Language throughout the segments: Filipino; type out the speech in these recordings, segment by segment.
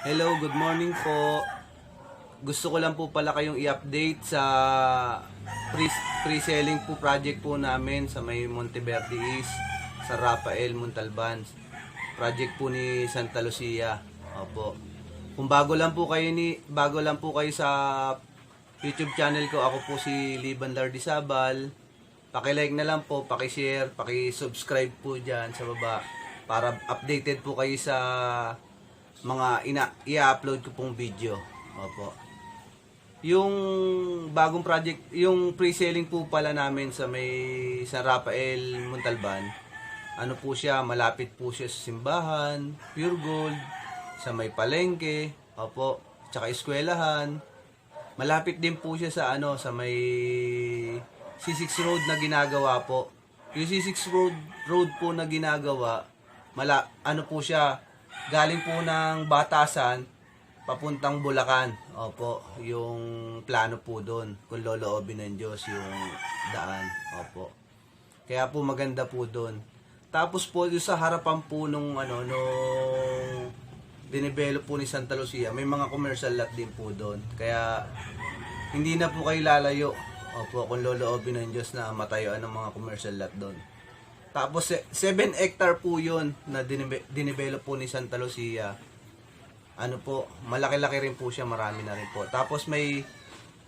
Hello, good morning po. Gusto ko lang po pala kayong i-update sa pre-selling po project po namin sa may Monteverde East, sa Rafael Montalban. Project po ni Santa Lucia. Opo. Kung bago lang po kayo sa YouTube channel ko, ako po si Liban Lardizabal. Paki-like na lang po, paki-share, paki-subscribe po diyan sa baba para updated po kayo sa mga i-upload ko pong video. Opo. Yung bagong project, yung pre-selling po pala namin sa Rafael Montalban. Ano po siya, malapit po siya sa simbahan, Pure Gold, sa may palengke, opo, tsaka eskwelahan. Malapit din po siya sa may C6 Road na ginagawa po. Yung C6 Road po na ginagawa, ano po siya, galing po ng Batasan papuntang Bulacan. Opo, yung plano po doon, kung loloobin ng Diyos yung daan. Opo. Kaya po maganda po doon. Tapos po yung sa harapan po nung dinevelop po ni Santa Lucia, may mga commercial lot din po doon. Kaya hindi na po kayo lalayo. Opo, kung loloobin ng Diyos na matayuan ng mga commercial lot doon. Tapos 7 hectare po yun na dinevelop po ni Santa Lucia. Ano po, malaki-laki rin po siya, marami na rin po. Tapos may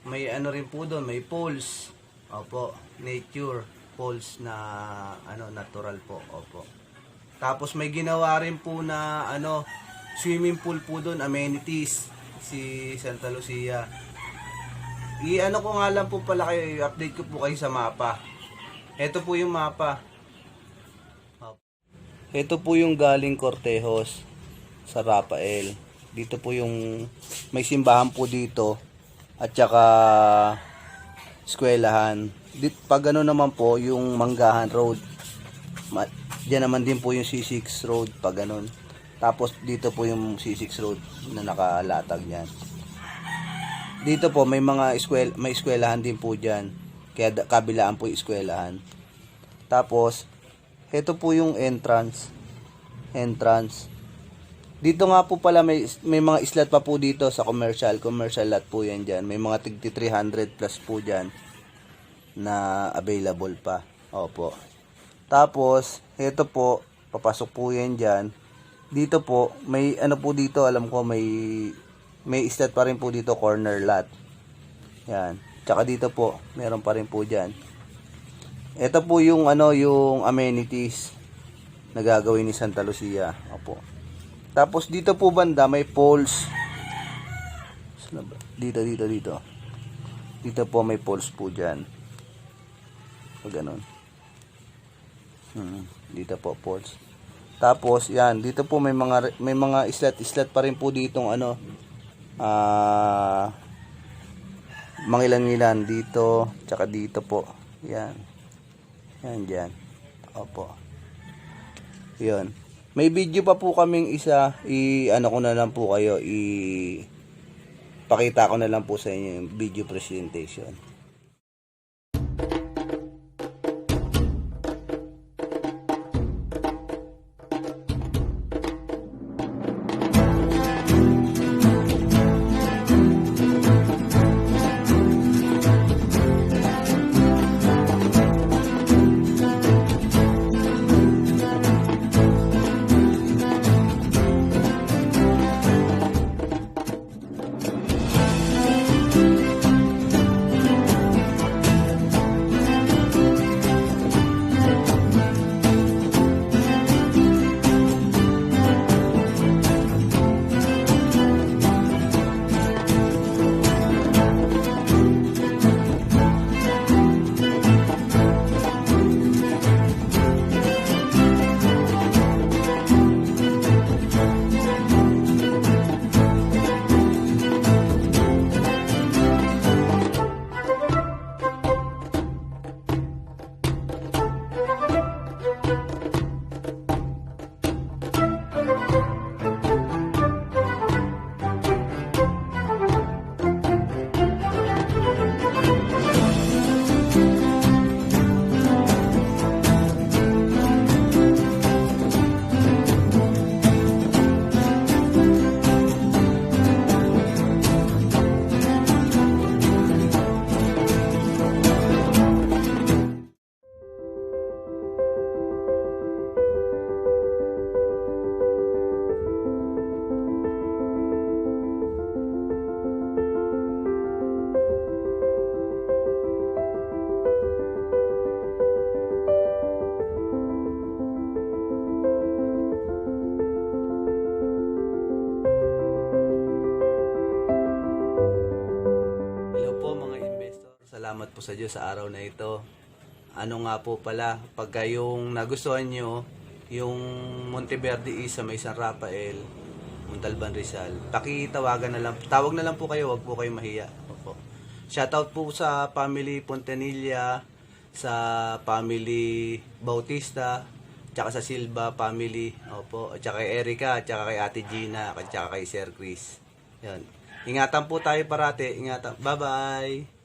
ano rin po doon, may poles. Opo, nature poles na natural po. Opo. Tapos may ginawa rin po na swimming pool po doon, amenities si Santa Lucia. I-ano ko nga lang po pala kayo, i-update ko po kayo sa mapa. Ito po yung mapa. Ito po yung galing Cortejos sa Rafael. Dito po yung may simbahan po dito at saka eskwelahan. Pag ano naman po yung Manggahan Road. Diyan naman din po yung C6 Road pag ganun. Tapos dito po yung C6 Road na nakalatag niyan. Dito po may may eskwelahan din po diyan. Kaya kabilaan po yung eskwelahan. Tapos ito po yung entrance. Dito nga po pala may mga slot pa po dito sa commercial lot po yan dyan. May mga tigti 300 plus po dyan na available pa. Opo. Tapos, ito po, papasok po yan dyan. Dito po, may po dito, alam ko may slot pa rin po dito, corner lot. Yan. Tsaka dito po, meron pa rin po dyan. Ito po yung yung amenities na gagawin ni Santa Lucia. Opo. Tapos dito po banda may poles. Dito. Dito po may poles po diyan. O ganun. Dito po poles. Tapos yan, dito po may mga islat pa rin po ditong mangilan-ngilan dito, tsaka dito po. Yan. Yan diyan. Opo. Yun. May video pa po kaming isa, ko na lang po kayo, pakita ko na lang po sa inyo yung video presentation. salamat po sa Diyos sa araw na ito. Ano nga po pala, pagka yung nagustuhan nyo, yung Monteverde East sa may San Rafael, Montalban, Rizal, pakitawagan na lang. Tawag na lang po kayo, wag po kayo mahiya. Opo. Shoutout po sa family Pontanilla, sa family Bautista, tsaka sa Silva family, opo, at tsaka kay Erica, at tsaka kay Ate Gina, at tsaka kay Sir Chris. Yan. Ingatan po tayo parati. Ingatan. Bye-bye.